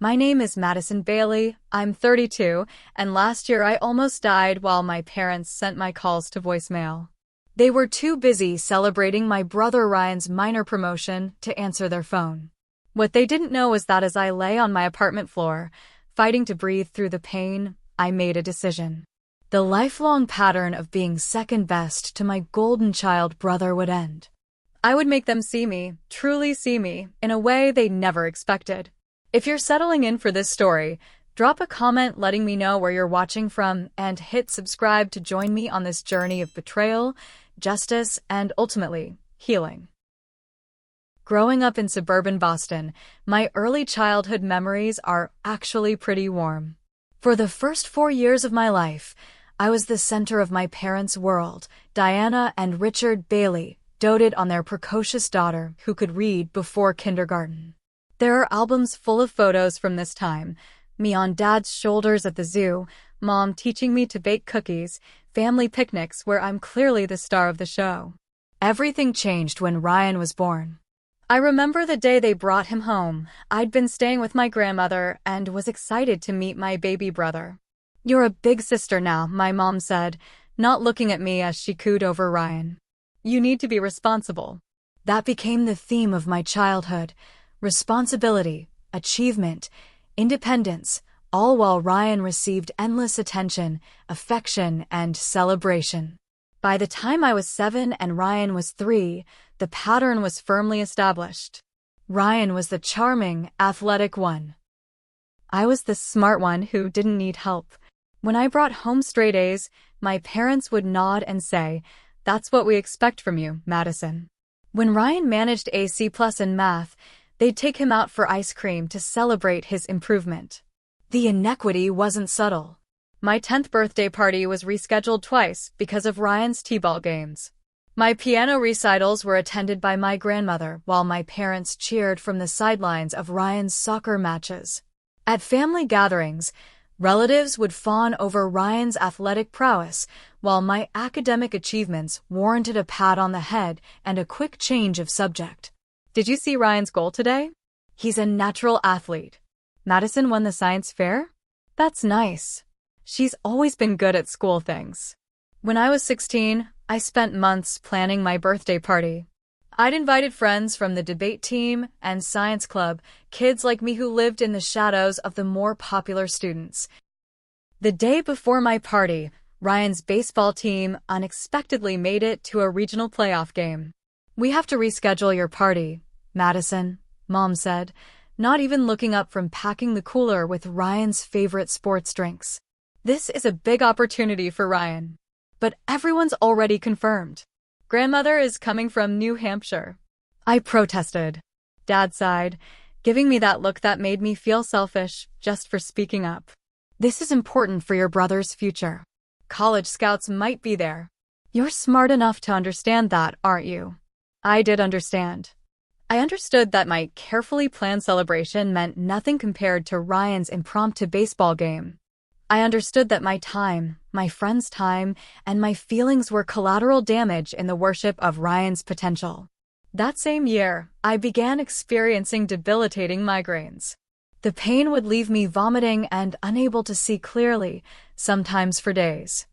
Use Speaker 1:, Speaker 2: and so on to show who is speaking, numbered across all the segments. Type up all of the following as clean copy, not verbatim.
Speaker 1: My name is Madison Bailey, I'm 32, and last year I almost died while my parents sent my calls to voicemail. They were too busy celebrating my brother Ryan's minor promotion to answer their phone. What they didn't know was that as I lay on my apartment floor, fighting to breathe through the pain, I made a decision. The lifelong pattern of being second best to my golden child brother would end. I would make them see me, truly see me, in a way they never expected. If you're settling in for this story, drop a comment letting me know where you're watching from and hit subscribe to join me on this journey of betrayal, justice, and ultimately, healing. Growing up in suburban Boston, my early childhood memories are actually pretty warm. For the first 4 years of my life, I was the center of my parents' world. Diana and Richard Bailey doted on their precocious daughter who could read before kindergarten. There are albums full of photos from this time, me on Dad's shoulders at the zoo, Mom teaching me to bake cookies, family picnics where I'm clearly the star of the show. Everything changed when Ryan was born. I remember the day they brought him home. I'd been staying with my grandmother and was excited to meet my baby brother. "You're a big sister now," my mom said, not looking at me as she cooed over Ryan. "You need to be responsible." That became the theme of my childhood. Responsibility, achievement, independence, all while Ryan received endless attention, affection, and celebration. By the time I was 7 and Ryan was 3, the pattern was firmly established. Ryan was the charming, athletic one. I was the smart one who didn't need help. When I brought home straight A's, my parents would nod and say, "That's what we expect from you, Madison." When Ryan managed a C+ in math, they'd take him out for ice cream to celebrate his improvement. The inequity wasn't subtle. My 10th birthday party was rescheduled twice because of Ryan's t-ball games. My piano recitals were attended by my grandmother while my parents cheered from the sidelines of Ryan's soccer matches. At family gatherings, relatives would fawn over Ryan's athletic prowess, while my academic achievements warranted a pat on the head and a quick change of subject. "Did you see Ryan's goal today? He's a natural athlete. Madison won the science fair? That's nice. She's always been good at school things." When I was 16, I spent months planning my birthday party. I'd invited friends from the debate team and science club, kids like me who lived in the shadows of the more popular students. The day before my party, Ryan's baseball team unexpectedly made it to a regional playoff game. "We have to reschedule your party, Madison," Mom said, not even looking up from packing the cooler with Ryan's favorite sports drinks. "This is a big opportunity for Ryan." "But everyone's already confirmed. Grandmother is coming from New Hampshire." I protested. Dad sighed, giving me that look that made me feel selfish just for speaking up. "This is important for your brother's future. College scouts might be there. You're smart enough to understand that, aren't you?" I did understand. I understood that my carefully planned celebration meant nothing compared to Ryan's impromptu baseball game. I understood that my time, my friends' time, and my feelings were collateral damage in the worship of Ryan's potential. That same year, I began experiencing debilitating migraines. The pain would leave me vomiting and unable to see clearly, sometimes for days.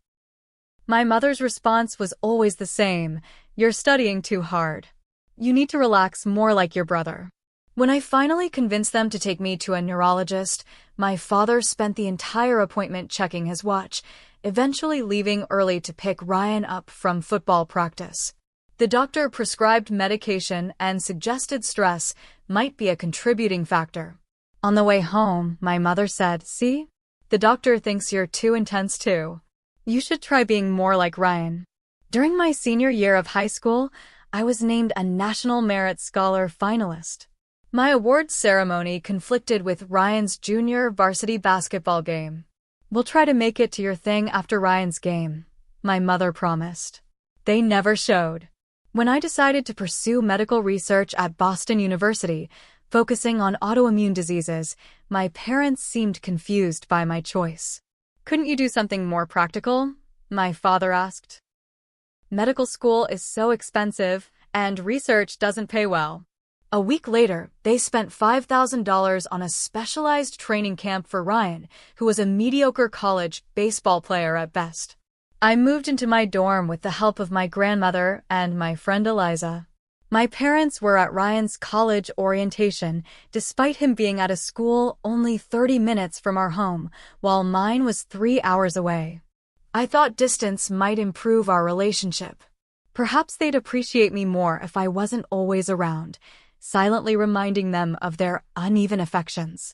Speaker 1: My mother's response was always the same: "You're studying too hard. You need to relax more like your brother." When I finally convinced them to take me to a neurologist, my father spent the entire appointment checking his watch, eventually leaving early to pick Ryan up from football practice. The doctor prescribed medication and suggested stress might be a contributing factor. On the way home, my mother said, "See? The doctor thinks you're too intense too. You should try being more like Ryan." During my senior year of high school, I was named a National Merit Scholar finalist. My awards ceremony conflicted with Ryan's junior varsity basketball game. "We'll try to make it to your thing after Ryan's game," my mother promised. They never showed. When I decided to pursue medical research at Boston University, focusing on autoimmune diseases, my parents seemed confused by my choice. "Couldn't you do something more practical?" my father asked. "Medical school is so expensive, and research doesn't pay well." A week later, they spent $5,000 on a specialized training camp for Ryan, who was a mediocre college baseball player at best. I moved into my dorm with the help of my grandmother and my friend Eliza. My parents were at Ryan's college orientation, despite him being at a school only 30 minutes from our home, while mine was 3 hours away. I thought distance might improve our relationship. Perhaps they'd appreciate me more if I wasn't always around, silently reminding them of their uneven affections.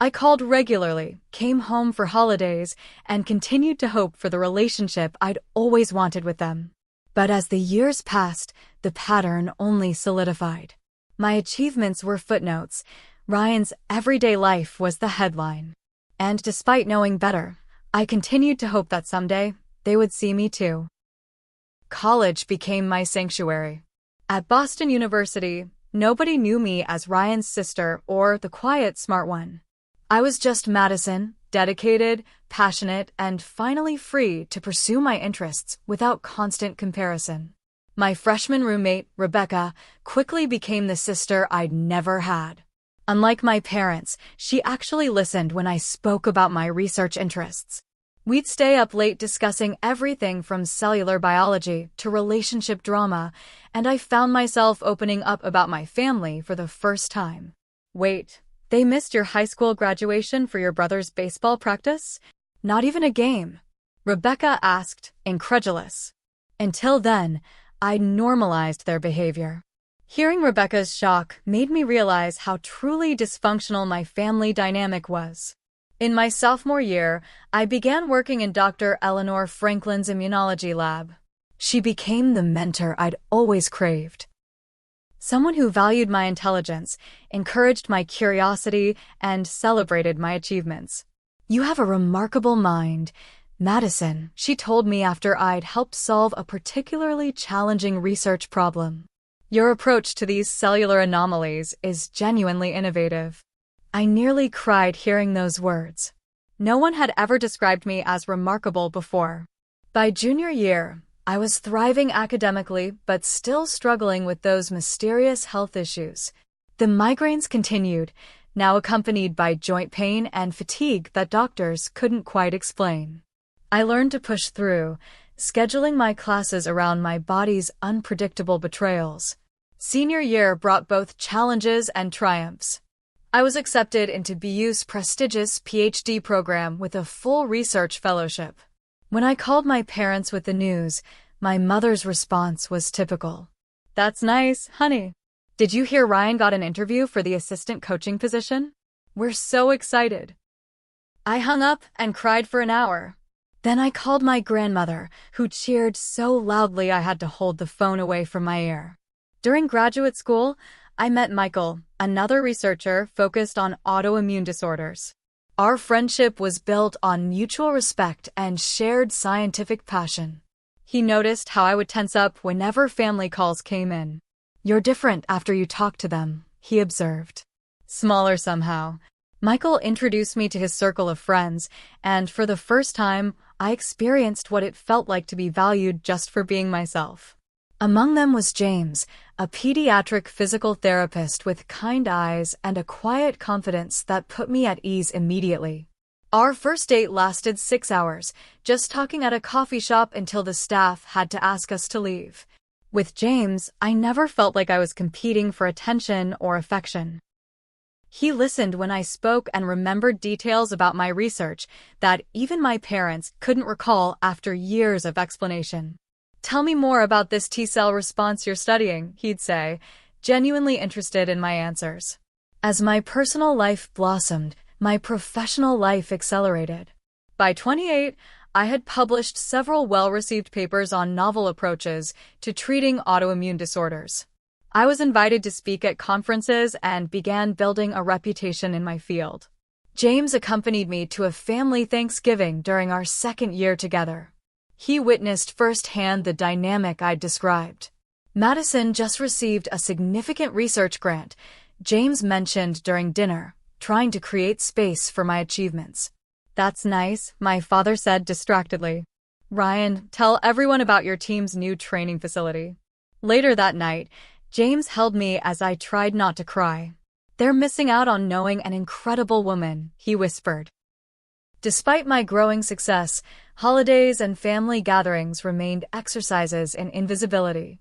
Speaker 1: I called regularly, came home for holidays, and continued to hope for the relationship I'd always wanted with them. But as the years passed, the pattern only solidified. My achievements were footnotes. Ryan's everyday life was the headline. And despite knowing better, I continued to hope that someday they would see me too. College became my sanctuary. At Boston University, nobody knew me as Ryan's sister or the quiet, smart one. I was just Madison, dedicated, passionate, and finally free to pursue my interests without constant comparison. My freshman roommate, Rebecca, quickly became the sister I'd never had. Unlike my parents, she actually listened when I spoke about my research interests. We'd stay up late discussing everything from cellular biology to relationship drama, and I found myself opening up about my family for the first time. Wait, they missed your high school graduation for your brother's baseball practice? Not even a game? Rebecca asked, incredulous. Until then, I'd normalized their behavior. Hearing Rebecca's shock made me realize how truly dysfunctional my family dynamic was. In my sophomore year, I began working in Dr. Eleanor Franklin's immunology lab. She became the mentor I'd always craved. Someone who valued my intelligence, encouraged my curiosity, and celebrated my achievements. "You have a remarkable mind, Madison," she told me after I'd helped solve a particularly challenging research problem. "Your approach to these cellular anomalies is genuinely innovative." I nearly cried hearing those words. No one had ever described me as remarkable before. By junior year, I was thriving academically but still struggling with those mysterious health issues. The migraines continued, now accompanied by joint pain and fatigue that doctors couldn't quite explain. I learned to push through, scheduling my classes around my body's unpredictable betrayals. Senior year brought both challenges and triumphs. I was accepted into BU's prestigious PhD program with a full research fellowship. When I called my parents with the news, my mother's response was typical. "That's nice, honey. Did you hear Ryan got an interview for the assistant coaching position? We're so excited." I hung up and cried for an hour. Then I called my grandmother, who cheered so loudly I had to hold the phone away from my ear. During graduate school, I met Michael, another researcher focused on autoimmune disorders. Our friendship was built on mutual respect and shared scientific passion. He noticed how I would tense up whenever family calls came in. "You're different after you talk to them," he observed. Smaller somehow. Michael introduced me to his circle of friends, and for the first time, I experienced what it felt like to be valued just for being myself. Among them was James, a pediatric physical therapist with kind eyes and a quiet confidence that put me at ease immediately. Our first date lasted 6 hours, just talking at a coffee shop until the staff had to ask us to leave. With James, I never felt like I was competing for attention or affection. He listened when I spoke and remembered details about my research that even my parents couldn't recall after years of explanation. "Tell me more about this T-cell response you're studying," he'd say, genuinely interested in my answers. As my personal life blossomed, my professional life accelerated. By 28, I had published several well-received papers on novel approaches to treating autoimmune disorders. I was invited to speak at conferences and began building a reputation in my field. James accompanied me to a family Thanksgiving during our second year together. He witnessed firsthand the dynamic I'd described. Madison just received a significant research grant, James mentioned during dinner, trying to create space for my achievements. "That's nice," my father said distractedly. "Ryan, tell everyone about your team's new training facility." Later that night, James held me as I tried not to cry. "They're missing out on knowing an incredible woman," he whispered. Despite my growing success, holidays and family gatherings remained exercises in invisibility.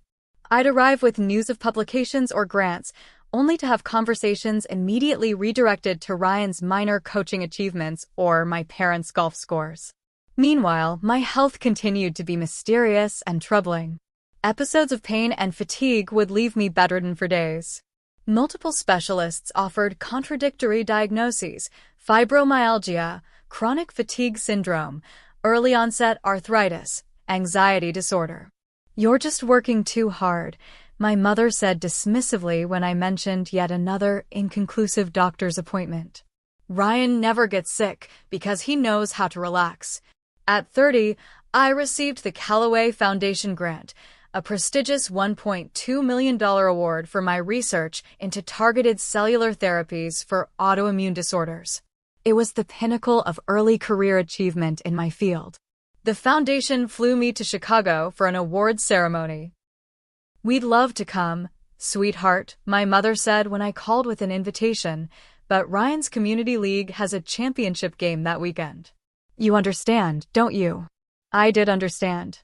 Speaker 1: I'd arrive with news of publications or grants, only to have conversations immediately redirected to Ryan's minor coaching achievements or my parents' golf scores. Meanwhile, my health continued to be mysterious and troubling. Episodes of pain and fatigue would leave me bedridden for days. Multiple specialists offered contradictory diagnoses: fibromyalgia, chronic fatigue syndrome, early-onset arthritis, anxiety disorder. "You're just working too hard," my mother said dismissively when I mentioned yet another inconclusive doctor's appointment. "Ryan never gets sick because he knows how to relax." At 30, I received the Callaway Foundation grant, a prestigious $1.2 million award for my research into targeted cellular therapies for autoimmune disorders. It was the pinnacle of early career achievement in my field. The foundation flew me to Chicago for an awards ceremony. "We'd love to come, sweetheart," my mother said when I called with an invitation, "but Ryan's community league has a championship game that weekend." "You understand, don't you?" I did understand.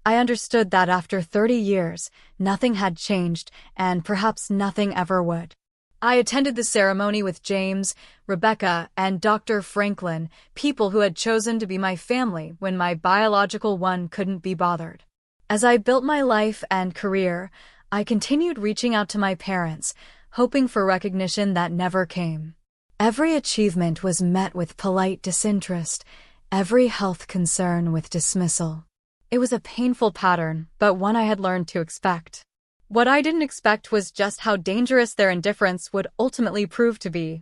Speaker 1: I understood that after 30 years, nothing had changed, and perhaps nothing ever would. I attended the ceremony with James, Rebecca, and Dr. Franklin, people who had chosen to be my family when my biological one couldn't be bothered. As I built my life and career, I continued reaching out to my parents, hoping for recognition that never came. Every achievement was met with polite disinterest, every health concern with dismissal. It was a painful pattern, but one I had learned to expect. What I didn't expect was just how dangerous their indifference would ultimately prove to be.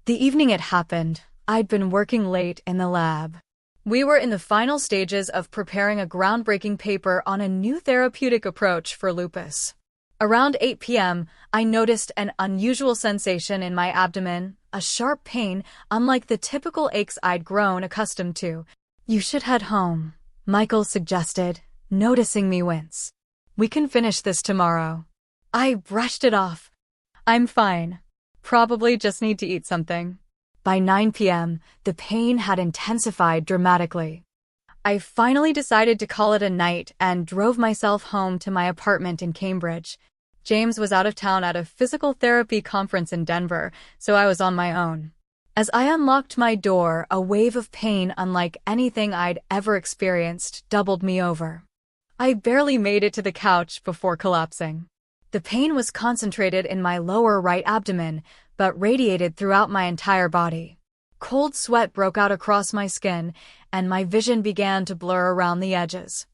Speaker 1: The evening it happened, I'd been working late in the lab. We were in the final stages of preparing a groundbreaking paper on a new therapeutic approach for lupus. Around 8 p.m., I noticed an unusual sensation in my abdomen, a sharp pain unlike the typical aches I'd grown accustomed to. "You should head home," Michael suggested, noticing me wince. "We can finish this tomorrow." I brushed it off. "I'm fine. Probably just need to eat something." By 9 p.m., the pain had intensified dramatically. I finally decided to call it a night and drove myself home to my apartment in Cambridge. James was out of town at a physical therapy conference in Denver, so I was on my own. As I unlocked my door, a wave of pain unlike anything I'd ever experienced doubled me over. I barely made it to the couch before collapsing. The pain was concentrated in my lower right abdomen, but radiated throughout my entire body. Cold sweat broke out across my skin, and my vision began to blur around the edges.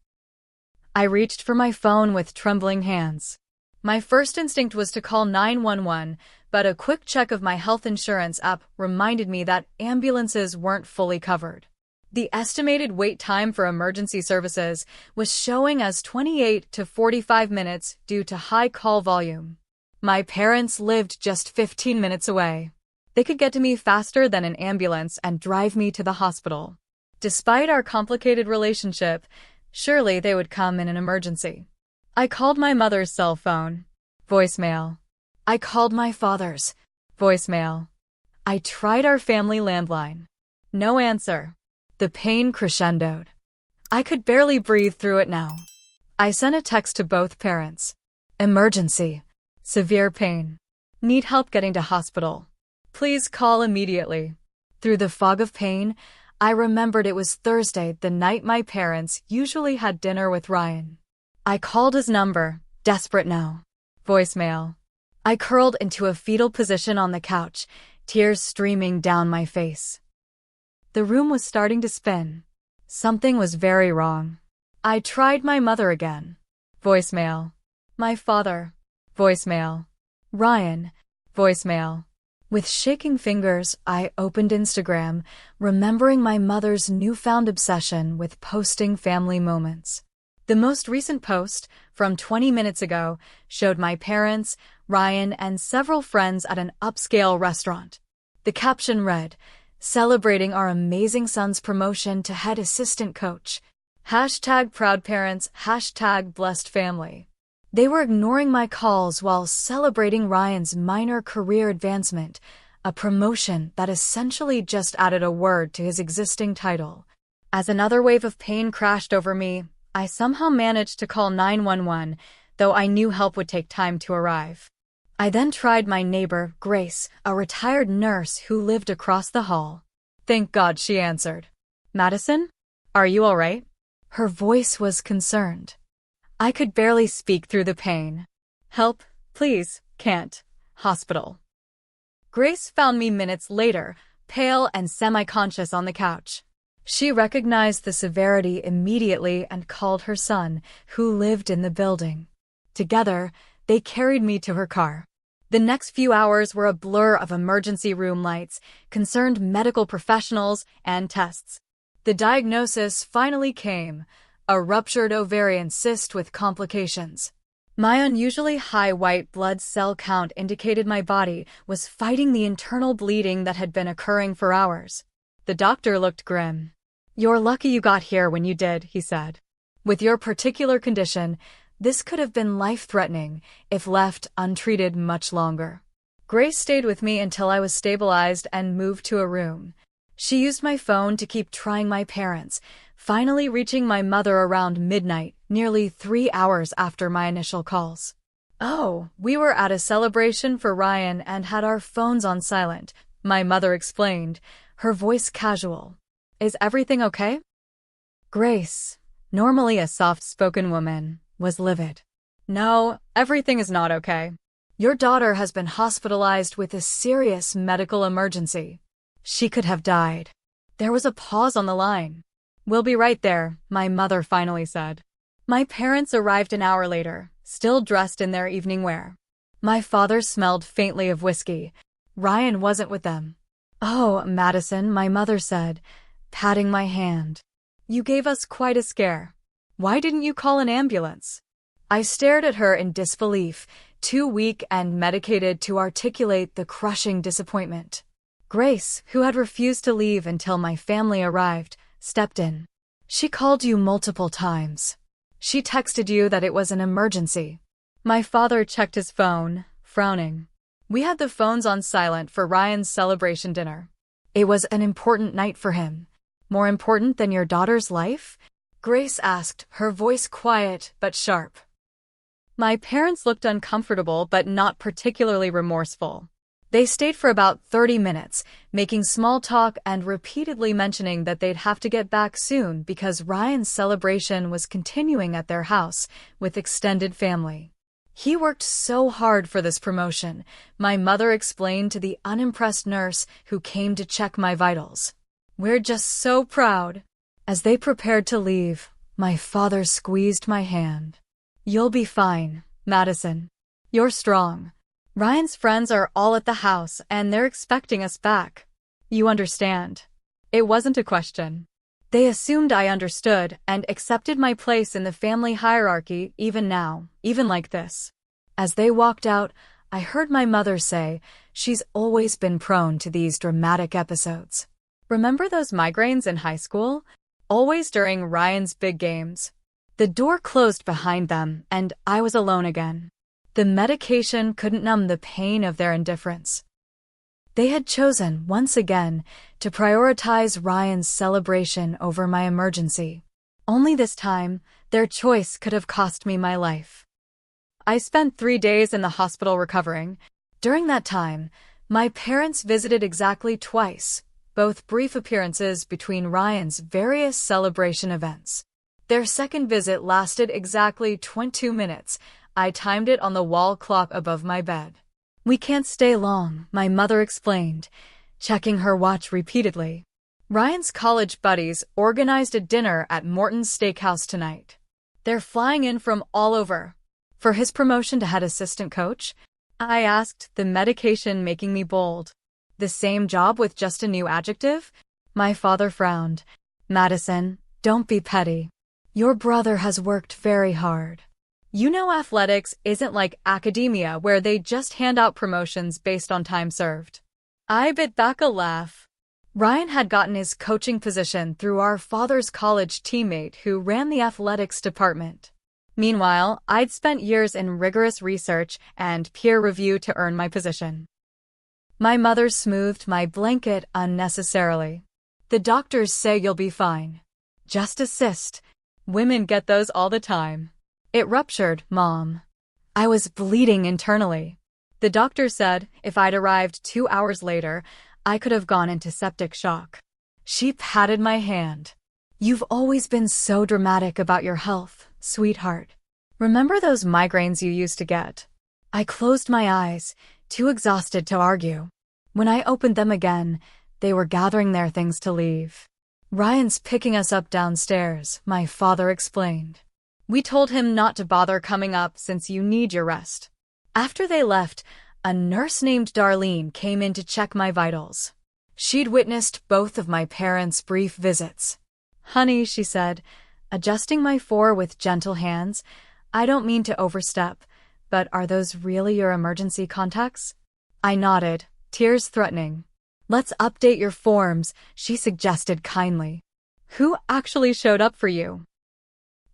Speaker 1: I reached for my phone with trembling hands. My first instinct was to call 911, but a quick check of my health insurance app reminded me that ambulances weren't fully covered. The estimated wait time for emergency services was showing as 28 to 45 minutes due to high call volume. My parents lived just 15 minutes away. They could get to me faster than an ambulance and drive me to the hospital. Despite our complicated relationship, surely they would come in an emergency. I called my mother's cell phone. Voicemail. I called my father's. Voicemail. I tried our family landline. No answer. The pain crescendoed. I could barely breathe through it now. I sent a text to both parents. Emergency. Severe pain. Need help getting to hospital. Please call immediately. Through the fog of pain, I remembered it was Thursday, the night my parents usually had dinner with Ryan. I called his number, desperate now. Voicemail. I curled into a fetal position on the couch, tears streaming down my face. The room was starting to spin. Something was very wrong. I tried my mother again. Voicemail. My father. Voicemail. Ryan. Voicemail. With shaking fingers, I opened Instagram, remembering my mother's newfound obsession with posting family moments. The most recent post, from 20 minutes ago, showed my parents, Ryan, and several friends at an upscale restaurant. The caption read, "Celebrating our amazing son's promotion to head assistant coach. #proud parents, #blessed family." They were ignoring my calls while celebrating Ryan's minor career advancement, a promotion that essentially just added a word to his existing title. As another wave of pain crashed over me, I somehow managed to call 911, though I knew help would take time to arrive. I then tried my neighbor, Grace, a retired nurse who lived across the hall. Thank God she answered. Madison? Are you all right? Her voice was concerned. I could barely speak through the pain. Help, please, can't. Hospital. Grace found me minutes later, pale and semi-conscious on the couch. She recognized the severity immediately and called her son, who lived in the building. Together, they carried me to her car. The next few hours were a blur of emergency room lights, concerned medical professionals, and tests. The diagnosis finally came: a ruptured ovarian cyst with complications. My unusually high white blood cell count indicated my body was fighting the internal bleeding that had been occurring for hours. The doctor looked grim. You're lucky you got here when you did, he said. With your particular condition, this could have been life-threatening if left untreated much longer. Grace stayed with me until I was stabilized and moved to a room. She used my phone to keep trying my parents, finally reaching my mother around midnight, nearly 3 hours after my initial calls. Oh, we were at a celebration for Ryan and had our phones on silent, my mother explained, her voice casual. Is everything okay? Grace, normally a soft-spoken woman, was livid. No, everything is not okay. Your daughter has been hospitalized with a serious medical emergency. She could have died. There was a pause on the line. We'll be right there, my mother finally said. My parents arrived an hour later, still dressed in their evening wear. My father smelled faintly of whiskey. Ryan wasn't with them. Oh, Madison, my mother said, patting my hand. You gave us quite a scare. Why didn't you call an ambulance? I stared at her in disbelief, too weak and medicated to articulate the crushing disappointment. Grace, who had refused to leave until my family arrived, stepped in. She called you multiple times. She texted you that it was an emergency. My father checked his phone, frowning. We had the phones on silent for Ryan's celebration dinner. It was an important night for him. More important than your daughter's life? Grace asked, her voice quiet but sharp. My parents looked uncomfortable but not particularly remorseful. They stayed for about 30 minutes, making small talk and repeatedly mentioning that they'd have to get back soon because Ryan's celebration was continuing at their house with extended family. He worked so hard for this promotion, my mother explained to the unimpressed nurse who came to check my vitals. We're just so proud. As they prepared to leave, my father squeezed my hand. You'll be fine, Madison. You're strong. Ryan's friends are all at the house and they're expecting us back. You understand. It wasn't a question. They assumed I understood and accepted my place in the family hierarchy even now, even like this. As they walked out, I heard my mother say, she's always been prone to these dramatic episodes. Remember those migraines in high school? Always during Ryan's big games. The door closed behind them and I was alone again. The medication couldn't numb the pain of their indifference. They had chosen, once again, to prioritize Ryan's celebration over my emergency. Only this time, their choice could have cost me my life. I spent 3 days in the hospital recovering. During that time, my parents visited exactly twice, both brief appearances between Ryan's various celebration events. Their second visit lasted exactly 22 minutes. I timed it on the wall clock above my bed. We can't stay long, my mother explained, checking her watch repeatedly. Ryan's college buddies organized a dinner at Morton's Steakhouse tonight. They're flying in from all over. For his promotion to head assistant coach? I asked, the medication making me bold. The same job with just a new adjective? My father frowned. Madison, don't be petty. Your brother has worked very hard. You know, athletics isn't like academia where they just hand out promotions based on time served. I bit back a laugh. Ryan had gotten his coaching position through our father's college teammate who ran the athletics department. Meanwhile, I'd spent years in rigorous research and peer review to earn my position. My mother smoothed my blanket unnecessarily. The doctors say you'll be fine. Just a cyst. Women get those all the time. It ruptured, Mom. I was bleeding internally. The doctor said if I'd arrived 2 hours later, I could have gone into septic shock. She patted my hand. You've always been so dramatic about your health, sweetheart. Remember those migraines you used to get? I closed my eyes, too exhausted to argue. When I opened them again, they were gathering their things to leave. Ryan's picking us up downstairs, my father explained. We told him not to bother coming up since you need your rest. After they left, a nurse named Darlene came in to check my vitals. She'd witnessed both of my parents' brief visits. Honey, she said, adjusting my fore with gentle hands, I don't mean to overstep, but are those really your emergency contacts? I nodded, tears threatening. Let's update your forms, she suggested kindly. Who actually showed up for you?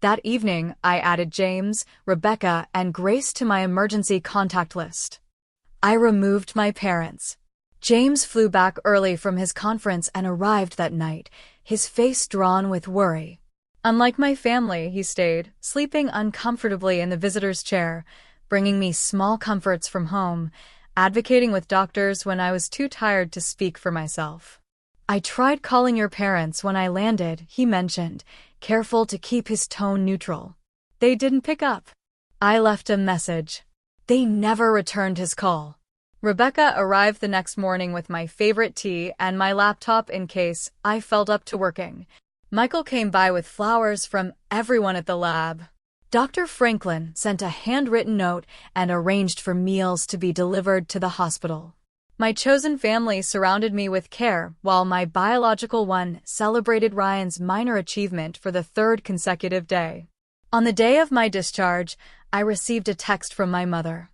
Speaker 1: That evening, I added James, Rebecca, and Grace to my emergency contact list. I removed my parents. James flew back early from his conference and arrived that night, his face drawn with worry. Unlike my family, he stayed, sleeping uncomfortably in the visitor's chair, bringing me small comforts from home, advocating with doctors when I was too tired to speak for myself. I tried calling your parents when I landed, he mentioned, careful to keep his tone neutral. They didn't pick up. I left a message. They never returned his call. Rebecca arrived the next morning with my favorite tea and my laptop in case I felt up to working. Michael came by with flowers from everyone at the lab. Dr. Franklin sent a handwritten note and arranged for meals to be delivered to the hospital. My chosen family surrounded me with care, while my biological one celebrated Ryan's minor achievement for the third consecutive day. On the day of my discharge, I received a text from my mother.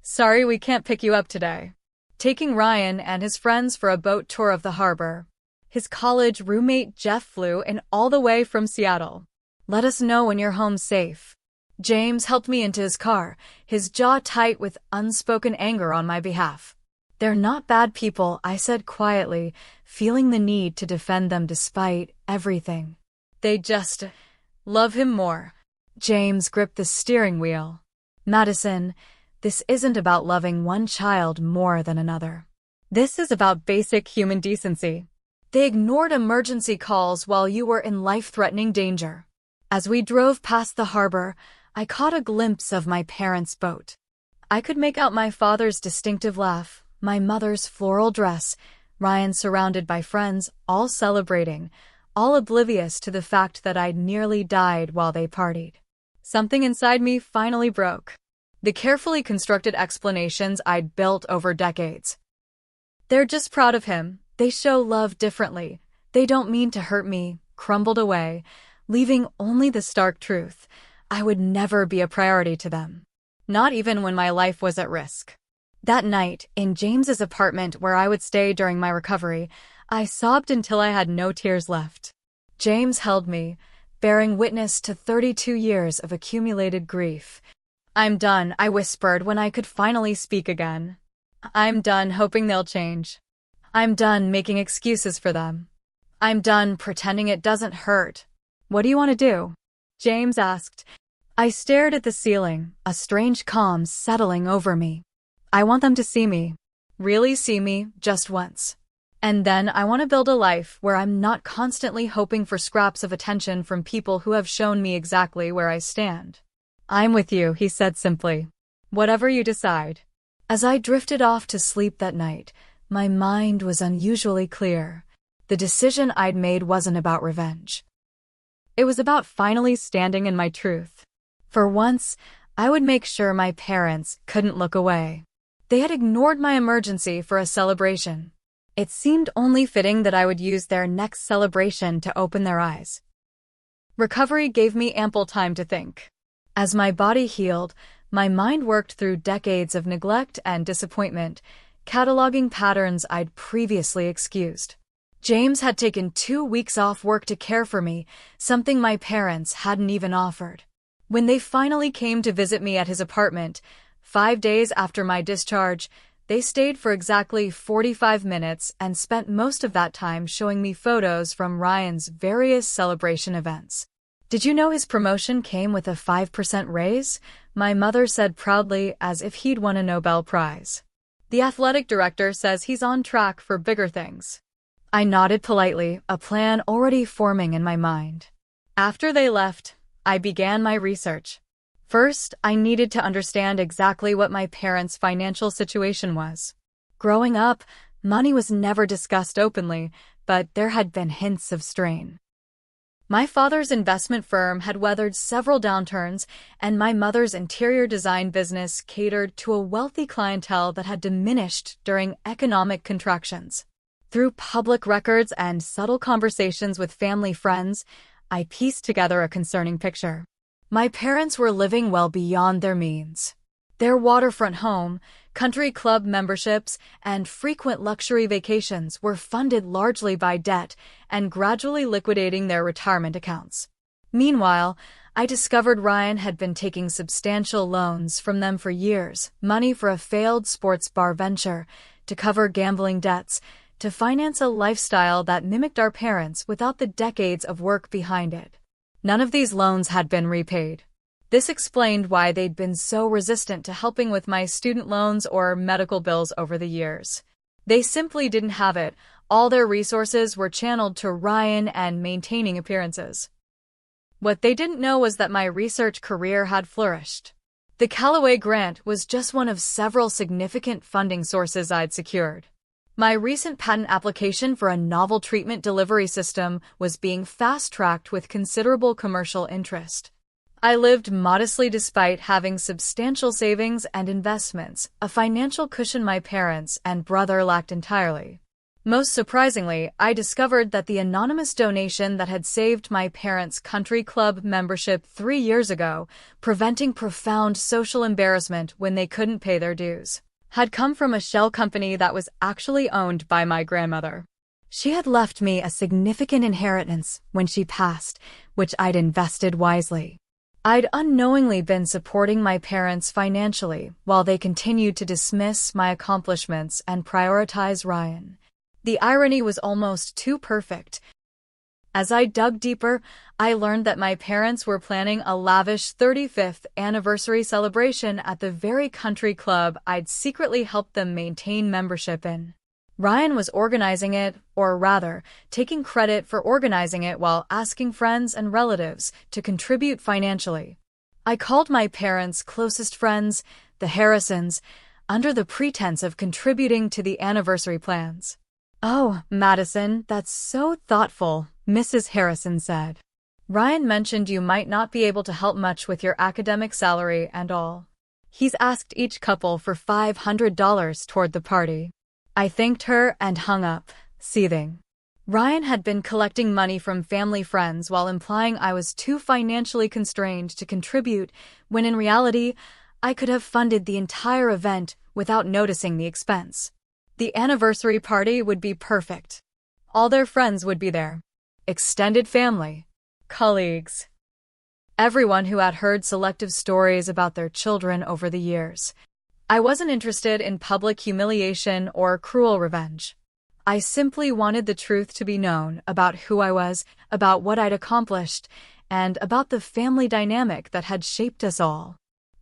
Speaker 1: Sorry we can't pick you up today. Taking Ryan and his friends for a boat tour of the harbor. His college roommate Jeff flew in all the way from Seattle. Let us know when you're home safe. James helped me into his car, his jaw tight with unspoken anger on my behalf. They're not bad people, I said quietly, feeling the need to defend them despite everything. They just love him more. James gripped the steering wheel. Madison, this isn't about loving one child more than another. This is about basic human decency. They ignored emergency calls while you were in life-threatening danger. As we drove past the harbor, I caught a glimpse of my parents' boat. I could make out my father's distinctive laugh, my mother's floral dress, Ryan surrounded by friends, all celebrating, all oblivious to the fact that I'd nearly died while they partied. Something inside me finally broke. The carefully constructed explanations I'd built over decades. They're just proud of him. They show love differently. They don't mean to hurt me, crumbled away, leaving only the stark truth. I would never be a priority to them. Not even when my life was at risk. That night, in James's apartment where I would stay during my recovery, I sobbed until I had no tears left. James held me, bearing witness to 32 years of accumulated grief. I'm done, I whispered when I could finally speak again. I'm done hoping they'll change. I'm done making excuses for them. I'm done pretending it doesn't hurt. What do you want to do? James asked. I stared at the ceiling, a strange calm settling over me. I want them to see me. Really see me, just once. And then I want to build a life where I'm not constantly hoping for scraps of attention from people who have shown me exactly where I stand. I'm with you, he said simply. Whatever you decide. As I drifted off to sleep that night, my mind was unusually clear. The decision I'd made wasn't about revenge. It was about finally standing in my truth. For once, I would make sure my parents couldn't look away. They had ignored my emergency for a celebration. It seemed only fitting that I would use their next celebration to open their eyes. Recovery gave me ample time to think. As my body healed, my mind worked through decades of neglect and disappointment, cataloging patterns I'd previously excused. James had taken 2 weeks off work to care for me, something my parents hadn't even offered. When they finally came to visit me at his apartment, 5 days after my discharge, they stayed for exactly 45 minutes and spent most of that time showing me photos from Ryan's various celebration events. "Did you know his promotion came with a 5% raise?" my mother said proudly, as if he'd won a Nobel Prize. "The athletic director says he's on track for bigger things." I nodded politely, a plan already forming in my mind. After they left, I began my research. First, I needed to understand exactly what my parents' financial situation was. Growing up, money was never discussed openly, but there had been hints of strain. My father's investment firm had weathered several downturns, and my mother's interior design business catered to a wealthy clientele that had diminished during economic contractions. Through public records and subtle conversations with family friends, I pieced together a concerning picture. My parents were living well beyond their means. Their waterfront home, country club memberships, and frequent luxury vacations were funded largely by debt and gradually liquidating their retirement accounts. Meanwhile, I discovered Ryan had been taking substantial loans from them for years, money for a failed sports bar venture, to cover gambling debts, to finance a lifestyle that mimicked our parents without the decades of work behind it. None of these loans had been repaid. This explained why they'd been so resistant to helping with my student loans or medical bills over the years. They simply didn't have it. All their resources were channeled to Ryan and maintaining appearances. What they didn't know was that my research career had flourished. The Callaway Grant was just one of several significant funding sources I'd secured. My recent patent application for a novel treatment delivery system was being fast-tracked with considerable commercial interest. I lived modestly despite having substantial savings and investments, a financial cushion my parents and brother lacked entirely. Most surprisingly, I discovered that the anonymous donation that had saved my parents' country club membership 3 years ago, preventing profound social embarrassment when they couldn't pay their dues, had come from a shell company that was actually owned by my grandmother. She had left me a significant inheritance when she passed, which I'd invested wisely. I'd unknowingly been supporting my parents financially while they continued to dismiss my accomplishments and prioritize Ryan. The irony was almost too perfect. As I dug deeper, I learned that my parents were planning a lavish 35th anniversary celebration at the very country club I'd secretly helped them maintain membership in. Ryan was organizing it, or rather, taking credit for organizing it while asking friends and relatives to contribute financially. I called my parents' closest friends, the Harrisons, under the pretense of contributing to the anniversary plans. "Oh, Madison, that's so thoughtful," Mrs. Harrison said. "Ryan mentioned you might not be able to help much with your academic salary and all. He's asked each couple for $500 toward the party." I thanked her and hung up, seething. Ryan had been collecting money from family friends while implying I was too financially constrained to contribute, when in reality, I could have funded the entire event without noticing the expense. The anniversary party would be perfect. All their friends would be there. Extended family. Colleagues. Everyone who had heard selective stories about their children over the years. I wasn't interested in public humiliation or cruel revenge. I simply wanted the truth to be known about who I was, about what I'd accomplished, and about the family dynamic that had shaped us all.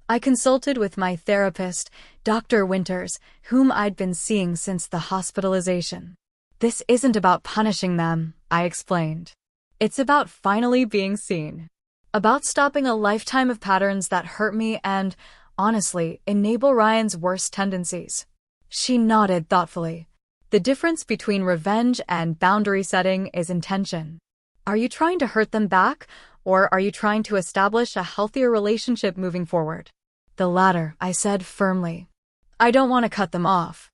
Speaker 1: I consulted with my therapist, Dr. Winters, whom I'd been seeing since the hospitalization. "This isn't about punishing them," I explained. "It's about finally being seen. About stopping a lifetime of patterns that hurt me and, honestly, enable Ryan's worst tendencies." She nodded thoughtfully. "The difference between revenge and boundary setting is intention. Are you trying to hurt them back, or are you trying to establish a healthier relationship moving forward?" "The latter," I said firmly. "I don't want to cut them off.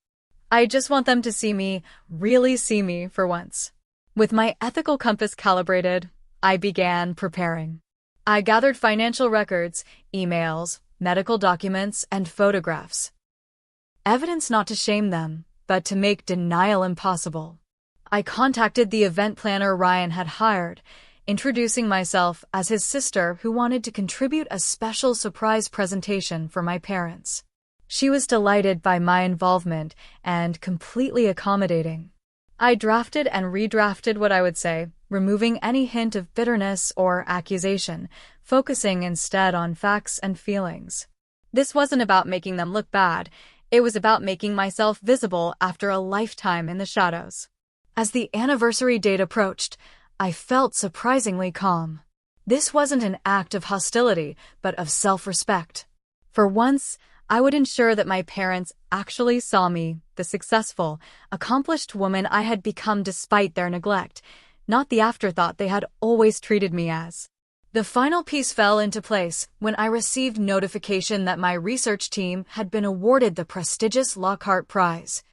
Speaker 1: I just want them to see me, really see me for once." With my ethical compass calibrated, I began preparing. I gathered financial records, emails, medical documents, and photographs. Evidence not to shame them, but to make denial impossible. I contacted the event planner Ryan had hired, introducing myself as his sister who wanted to contribute a special surprise presentation for my parents. She was delighted by my involvement and completely accommodating. I drafted and redrafted what I would say, removing any hint of bitterness or accusation, focusing instead on facts and feelings. This wasn't about making them look bad. It was about making myself visible after a lifetime in the shadows. As the anniversary date approached, I felt surprisingly calm. This wasn't an act of hostility, but of self-respect. For once, I would ensure that my parents actually saw me, the successful, accomplished woman I had become despite their neglect, not the afterthought they had always treated me as. The final piece fell into place when I received notification that my research team had been awarded the prestigious Lockhart Prize,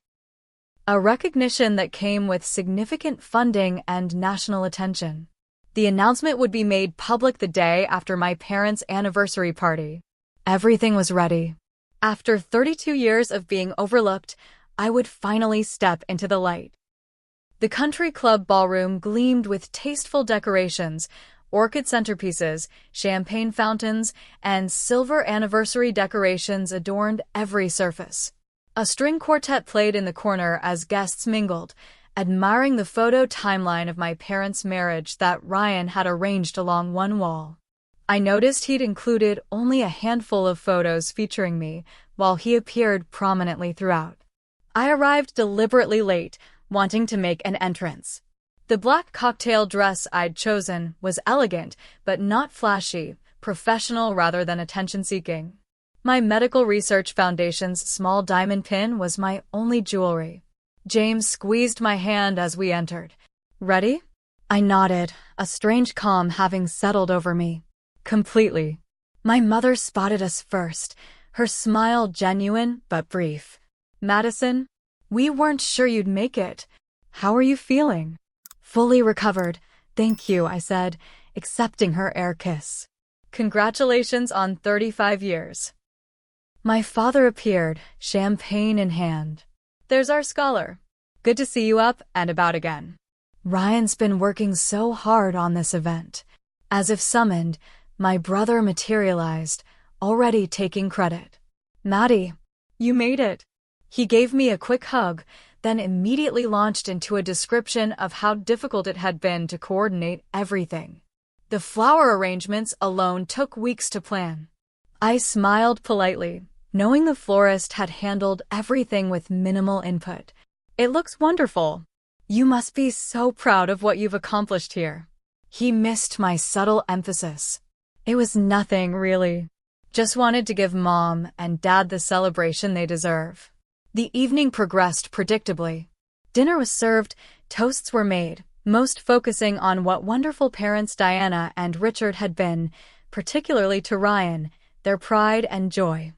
Speaker 1: a recognition that came with significant funding and national attention. The announcement would be made public the day after my parents' anniversary party. Everything was ready. After 32 years of being overlooked, I would finally step into the light. The country club ballroom gleamed with tasteful decorations, orchid centerpieces, champagne fountains, and silver anniversary decorations adorned every surface. A string quartet played in the corner as guests mingled, admiring the photo timeline of my parents' marriage that Ryan had arranged along one wall. I noticed he'd included only a handful of photos featuring me, while he appeared prominently throughout. I arrived deliberately late, wanting to make an entrance. The black cocktail dress I'd chosen was elegant, but not flashy, professional rather than attention-seeking. My medical research foundation's small diamond pin was my only jewelry. James squeezed my hand as we entered. "Ready?" I nodded, a strange calm having settled over me. Completely. My mother spotted us first, her smile genuine but brief. "Madison, we weren't sure you'd make it. How are you feeling?" "Fully recovered, thank you," I said, accepting her air kiss. "Congratulations on 35 years. My father appeared, champagne in hand. "There's our scholar. Good to see you up and about again." Ryan's been working so hard on this event. As if summoned, my brother materialized, already taking credit. "Maddie, you made it." He gave me a quick hug, then immediately launched into a description of how difficult it had been to coordinate everything. The flower arrangements alone took weeks to plan. I smiled politely, knowing the florist had handled everything with minimal input. "It looks wonderful. You must be so proud of what you've accomplished here." He missed my subtle emphasis. "It was nothing, really. Just wanted to give Mom and Dad the celebration they deserve." The evening progressed predictably. Dinner was served, toasts were made, most focusing on what wonderful parents Diana and Richard had been, particularly to Ryan, their pride and joy.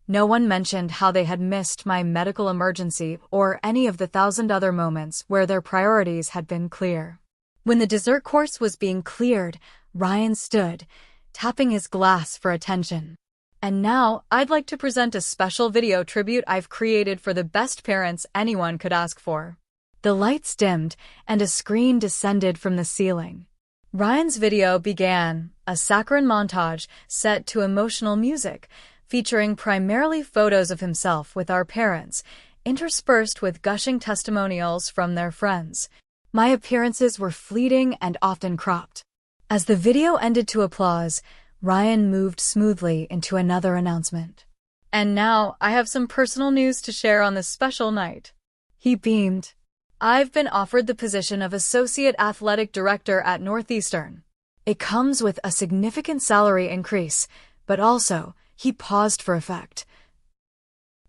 Speaker 1: No one mentioned how they had missed my medical emergency or any of the 1,000 other moments where their priorities had been clear. When the dessert course was being cleared, Ryan stood, tapping his glass for attention. "And now, I'd like to present a special video tribute I've created for the best parents anyone could ask for." The lights dimmed, and a screen descended from the ceiling. Ryan's video began, a saccharine montage set to emotional music, featuring primarily photos of himself with our parents, interspersed with gushing testimonials from their friends. My appearances were fleeting and often cropped. As the video ended to applause, Ryan moved smoothly into another announcement. "And now, I have some personal news to share on this special night." He beamed. "I've been offered the position of Associate Athletic Director at Northeastern. It comes with a significant salary increase, but also," he paused for effect,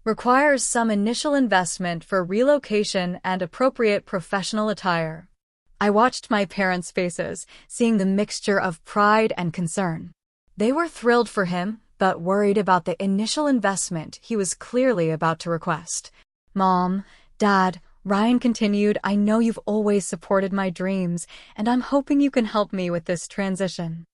Speaker 1: "requires some initial investment for relocation and appropriate professional attire." I watched my parents' faces, seeing the mixture of pride and concern. They were thrilled for him, but worried about the initial investment he was clearly about to request. "Mom, Dad," Ryan continued, "I know you've always supported my dreams, and I'm hoping you can help me with this transition.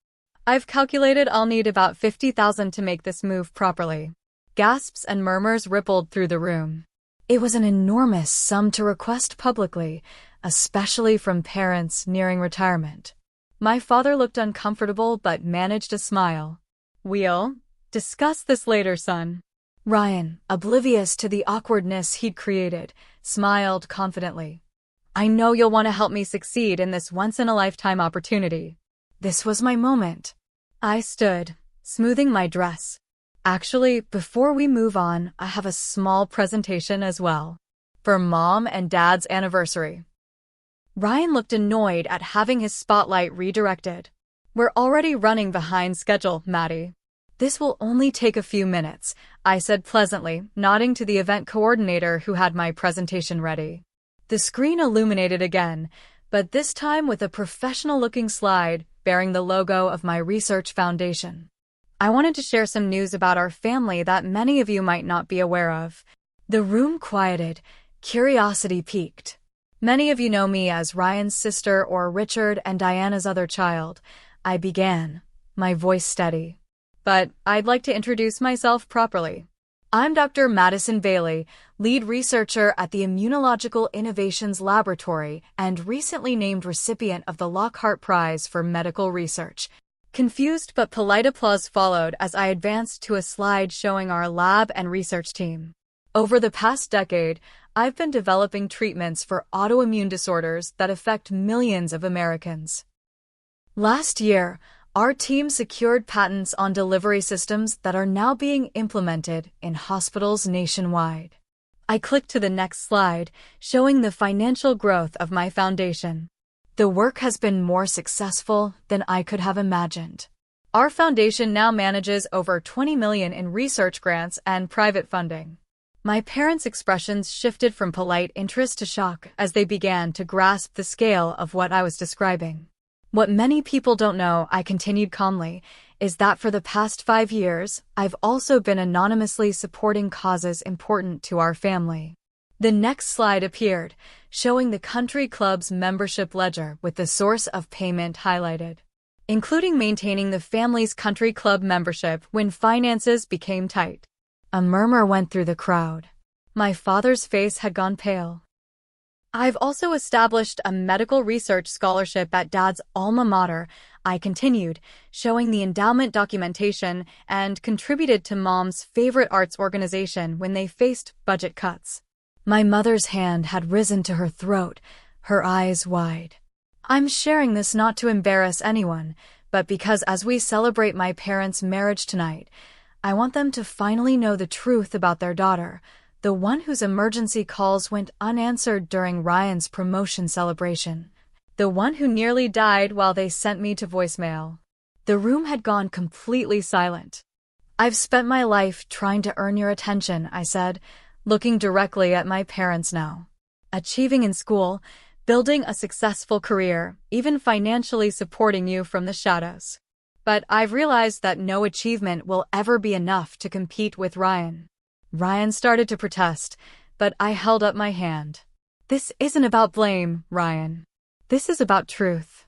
Speaker 1: I've calculated I'll need about $50,000 to make this move properly." Gasps and murmurs rippled through the room. It was an enormous sum to request publicly, especially from parents nearing retirement. My father looked uncomfortable but managed a smile. We'll discuss this later, son. Ryan, oblivious to the awkwardness he'd created, smiled confidently. I know you'll want to help me succeed in this once-in-a-lifetime opportunity. This was my moment. I stood, smoothing my dress. Actually, before we move on, I have a small presentation as well. For Mom and Dad's anniversary. Ryan looked annoyed at having his spotlight redirected. We're already running behind schedule, Maddie. This will only take a few minutes, I said pleasantly, nodding to the event coordinator who had my presentation ready. The screen illuminated again, but this time with a professional-looking slide bearing the logo of my research foundation. I wanted to share some news about our family that many of you might not be aware of. The room quieted, curiosity piqued. Many of you know me as Ryan's sister or Richard and Diana's other child. I began, my voice steady. But I'd like to introduce myself properly. I'm Dr. Madison Bailey, lead researcher at the Immunological Innovations Laboratory and recently named recipient of the Lockhart Prize for Medical Research. Confused but polite applause followed as I advanced to a slide showing our lab and research team. Over the past decade, I've been developing treatments for autoimmune disorders that affect millions of Americans. Last year, our team secured patents on delivery systems that are now being implemented in hospitals nationwide. I clicked to the next slide, showing the financial growth of my foundation. The work has been more successful than I could have imagined. Our foundation now manages over $20 million in research grants and private funding. My parents' expressions shifted from polite interest to shock as they began to grasp the scale of what I was describing. What many people don't know, I continued calmly, is that for the past 5 years, I've also been anonymously supporting causes important to our family. The next slide appeared, showing the country club's membership ledger with the source of payment highlighted, including maintaining the family's country club membership when finances became tight. A murmur went through the crowd. My father's face had gone pale. I've also established a medical research scholarship at Dad's alma mater, I continued, showing the endowment documentation, and contributed to Mom's favorite arts organization when they faced budget cuts. My mother's hand had risen to her throat, her eyes wide. I'm sharing this not to embarrass anyone, but because as we celebrate my parents' marriage tonight, I want them to finally know the truth about their daughter, the one whose emergency calls went unanswered during Ryan's promotion celebration, the one who nearly died while they sent me to voicemail. The room had gone completely silent. I've spent my life trying to earn your attention, I said, looking directly at my parents now. Achieving in school, building a successful career, even financially supporting you from the shadows. But I've realized that no achievement will ever be enough to compete with Ryan. Ryan started to protest, but I held up my hand. This isn't about blame, Ryan. This is about truth.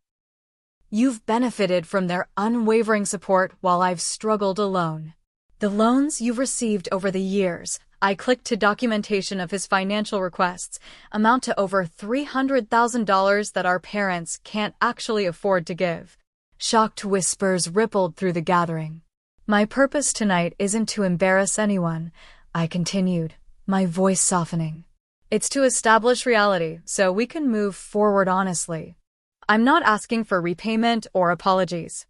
Speaker 1: You've benefited from their unwavering support while I've struggled alone. The loans you've received over the years, I clicked to documentation of his financial requests, amount to over $300,000 that our parents can't actually afford to give. Shocked whispers rippled through the gathering. My purpose tonight isn't to embarrass anyone, I continued, my voice softening. It's to establish reality so we can move forward honestly. I'm not asking for repayment or apologies.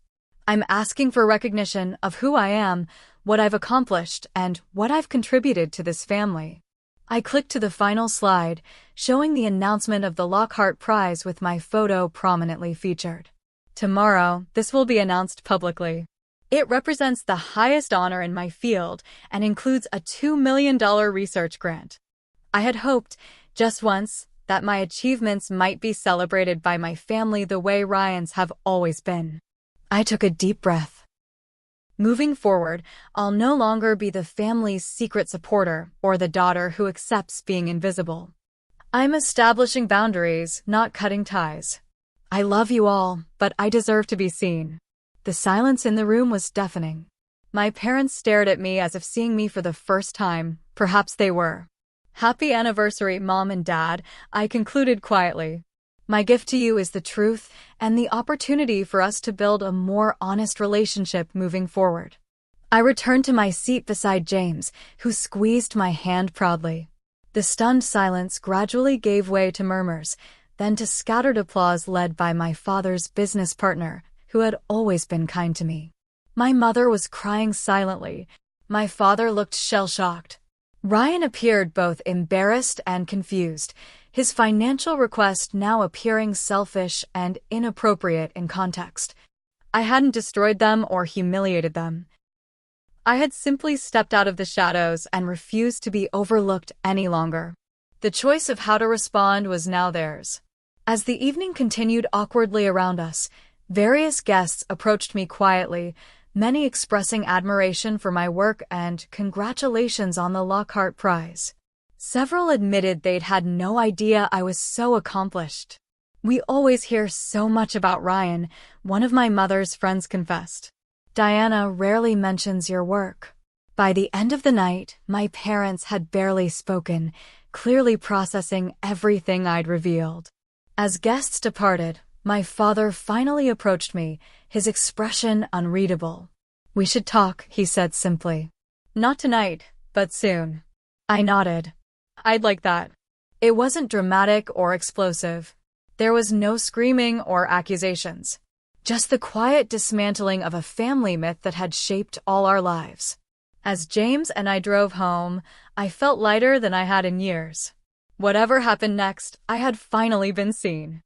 Speaker 1: I'm asking for recognition of who I am, what I've accomplished, and what I've contributed to this family. I clicked to the final slide, showing the announcement of the Lockhart Prize with my photo prominently featured. Tomorrow, this will be announced publicly. It represents the highest honor in my field and includes a $2 million research grant. I had hoped, just once, that my achievements might be celebrated by my family the way Ryan's have always been. I took a deep breath. Moving forward, I'll no longer be the family's secret supporter or the daughter who accepts being invisible. I'm establishing boundaries, not cutting ties. I love you all, but I deserve to be seen. The silence in the room was deafening. My parents stared at me as if seeing me for the first time. Perhaps they were. Happy anniversary, Mom and Dad, I concluded quietly. My gift to you is the truth and the opportunity for us to build a more honest relationship moving forward. I returned to my seat beside James, who squeezed my hand proudly. The stunned silence gradually gave way to murmurs, then to scattered applause led by my father's business partner, who had always been kind to me. My mother was crying silently. My father looked shell-shocked. Ryan appeared both embarrassed and confused, his financial request now appearing selfish and inappropriate in context. I hadn't destroyed them or humiliated them. I had simply stepped out of the shadows and refused to be overlooked any longer. The choice of how to respond was now theirs. As the evening continued awkwardly around us, various guests approached me quietly, many expressing admiration for my work and congratulations on the Lockhart Prize. Several admitted they'd had no idea I was so accomplished. "We always hear so much about Ryan," one of my mother's friends confessed. "Diana rarely mentions your work." By the end of the night, my parents had barely spoken, clearly processing everything I'd revealed. As guests departed, my father finally approached me, his expression unreadable. "We should talk," he said simply. "Not tonight, but soon." I nodded. "I'd like that." It wasn't dramatic or explosive. There was no screaming or accusations. Just the quiet dismantling of a family myth that had shaped all our lives. As James and I drove home, I felt lighter than I had in years. Whatever happened next, I had finally been seen.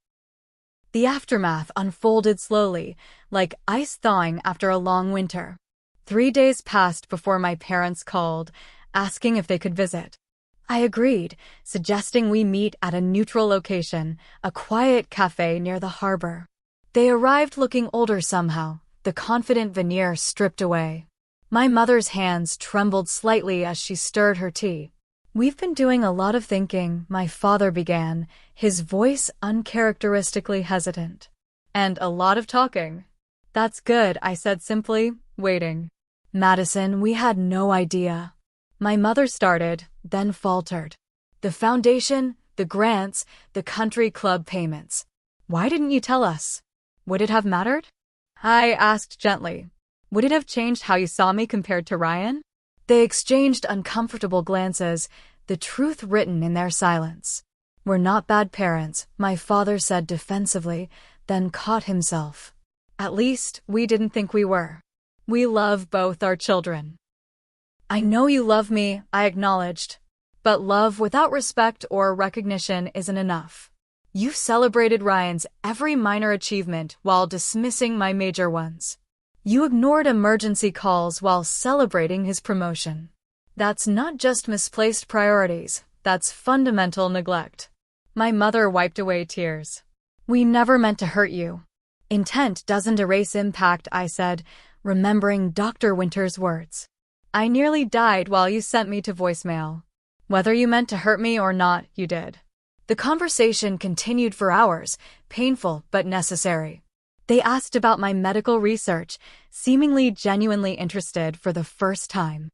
Speaker 1: The aftermath unfolded slowly, like ice thawing after a long winter. 3 days passed before my parents called, asking if they could visit. I agreed, suggesting we meet at a neutral location, a quiet cafe near the harbor. They arrived looking older somehow, the confident veneer stripped away. My mother's hands trembled slightly as she stirred her tea. "We've been doing a lot of thinking," my father began, his voice uncharacteristically hesitant. "And a lot of talking." "That's good," I said simply, waiting. "Madison, we had no idea." My mother started, then faltered. "The foundation, the grants, the country club payments. Why didn't you tell us? Would it have mattered?" I asked gently. "Would it have changed how you saw me compared to Ryan?" They exchanged uncomfortable glances, the truth written in their silence. "We're not bad parents," my father said defensively, then caught himself. "At least, we didn't think we were. We love both our children." "I know you love me," I acknowledged. "But love without respect or recognition isn't enough. You've celebrated Ryan's every minor achievement while dismissing my major ones. You ignored emergency calls while celebrating his promotion. That's not just misplaced priorities, that's fundamental neglect." My mother wiped away tears. "We never meant to hurt you." "Intent doesn't erase impact," I said, remembering Dr. Winter's words. "I nearly died while you sent me to voicemail. Whether you meant to hurt me or not, you did." The conversation continued for hours, painful but necessary. They asked about my medical research, seemingly genuinely interested for the first time.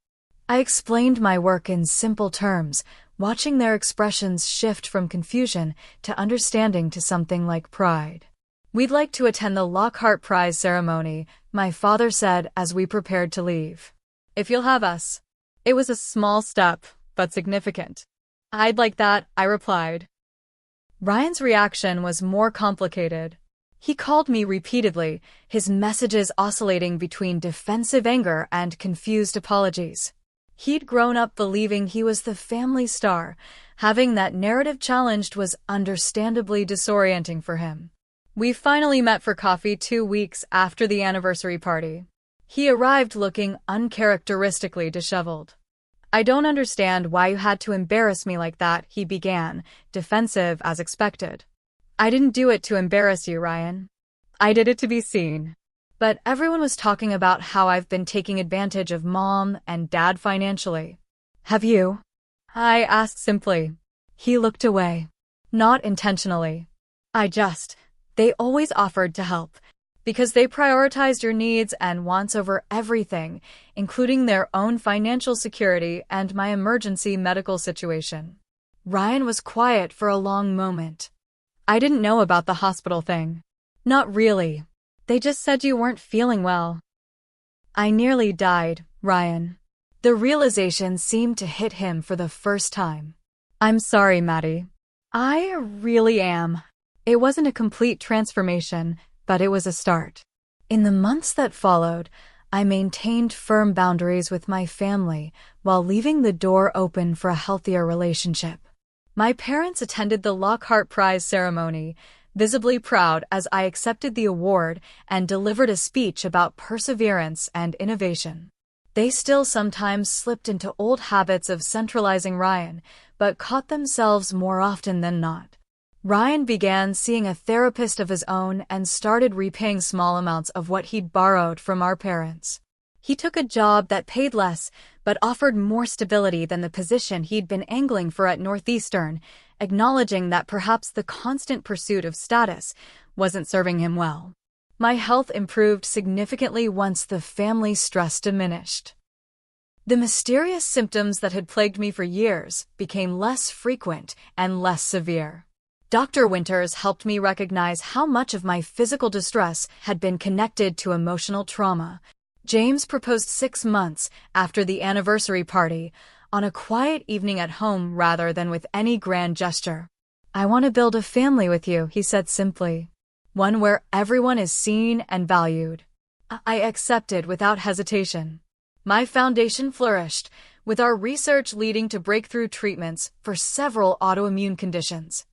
Speaker 1: I explained my work in simple terms, watching their expressions shift from confusion to understanding to something like pride. "We'd like to attend the Lockhart Prize ceremony," my father said as we prepared to leave. "If you'll have us." It was a small step, but significant. "I'd like that," I replied. Ryan's reaction was more complicated. He called me repeatedly, his messages oscillating between defensive anger and confused apologies. He'd grown up believing he was the family star. Having that narrative challenged was understandably disorienting for him. We finally met for coffee 2 weeks after the anniversary party. He arrived looking uncharacteristically disheveled. "I don't understand why you had to embarrass me like that," he began, defensive as expected. "I didn't do it to embarrass you, Ryan. I did it to be seen." But everyone was talking about how I've been taking advantage of Mom and Dad financially. "Have you?" I asked simply. He looked away. "Not intentionally. They always offered to help. Because they prioritized your needs and wants over everything, including their own financial security and my emergency medical situation." Ryan was quiet for a long moment. I didn't know about the hospital thing. Not really. They just said you weren't feeling well. I nearly died, Ryan. The realization seemed to hit him for the first time. I'm sorry, Maddie. I really am. It wasn't a complete transformation, but it was a start. In the months that followed, I maintained firm boundaries with my family while leaving the door open for a healthier relationship. My parents attended the Lockhart Prize ceremony, visibly proud as I accepted the award and delivered a speech about perseverance and innovation. They still sometimes slipped into old habits of centralizing Ryan, but caught themselves more often than not. Ryan began seeing a therapist of his own and started repaying small amounts of what he'd borrowed from our parents. He took a job that paid less, but offered more stability than the position he'd been angling for at Northeastern, acknowledging that perhaps the constant pursuit of status wasn't serving him well. My health improved significantly once the family stress diminished. The mysterious symptoms that had plagued me for years became less frequent and less severe. Dr. Winters helped me recognize how much of my physical distress had been connected to emotional trauma. James proposed 6 months after the anniversary party, on a quiet evening at home rather than with any grand gesture. I want to build a family with you, he said simply. One where everyone is seen and valued. I accepted without hesitation. My foundation flourished, with our research leading to breakthrough treatments for several autoimmune conditions.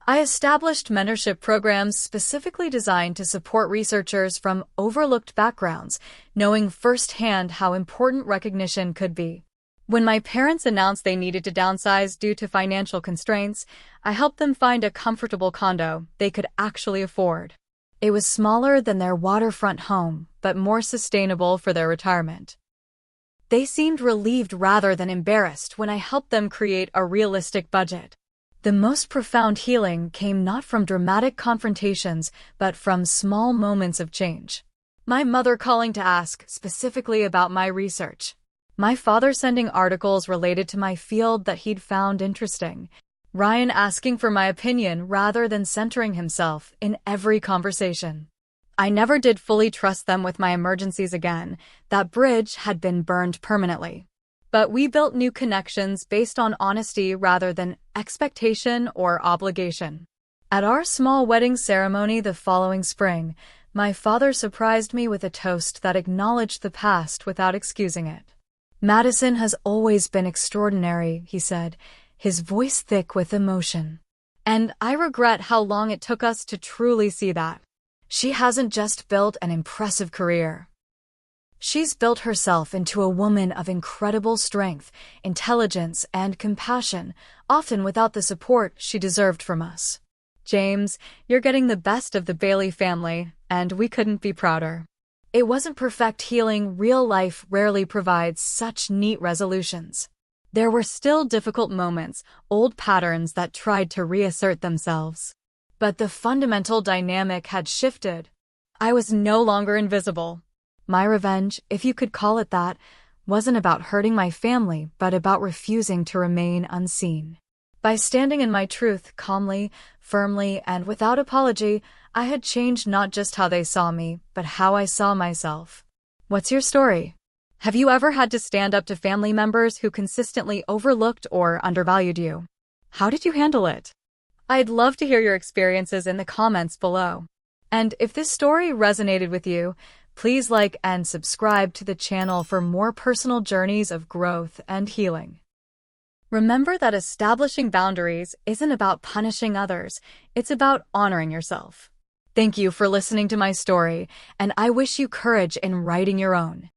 Speaker 1: I established mentorship programs specifically designed to support researchers from overlooked backgrounds, knowing firsthand how important recognition could be. When my parents announced they needed to downsize due to financial constraints, I helped them find a comfortable condo they could actually afford. It was smaller than their waterfront home, but more sustainable for their retirement. They seemed relieved rather than embarrassed when I helped them create a realistic budget. The most profound healing came not from dramatic confrontations, but from small moments of change. My mother calling to ask specifically about my research. My father sending articles related to my field that he'd found interesting. Ryan asking for my opinion rather than centering himself in every conversation. I never did fully trust them with my emergencies again. That bridge had been burned permanently. But we built new connections based on honesty rather than expectation or obligation. At our small wedding ceremony the following spring, my father surprised me with a toast that acknowledged the past without excusing it. Madison has always been extraordinary, he said, his voice thick with emotion. And I regret how long it took us to truly see that. She hasn't just built an impressive career. She's built herself into a woman of incredible strength, intelligence, and compassion, often without the support she deserved from us. James, you're getting the best of the Bailey family, and we couldn't be prouder. It wasn't perfect healing. Real life rarely provides such neat resolutions. There were still difficult moments, old patterns that tried to reassert themselves. But the fundamental dynamic had shifted. I was no longer invisible. My revenge, if you could call it that, wasn't about hurting my family, but about refusing to remain unseen. By standing in my truth calmly, firmly, and without apology, I had changed not just how they saw me, but how I saw myself. What's your story? Have you ever had to stand up to family members who consistently overlooked or undervalued you? How did you handle it? I'd love to hear your experiences in the comments below. And if this story resonated with you, please like and subscribe to the channel for more personal journeys of growth and healing. Remember that establishing boundaries isn't about punishing others, it's about honoring yourself. Thank you for listening to my story, and I wish you courage in writing your own.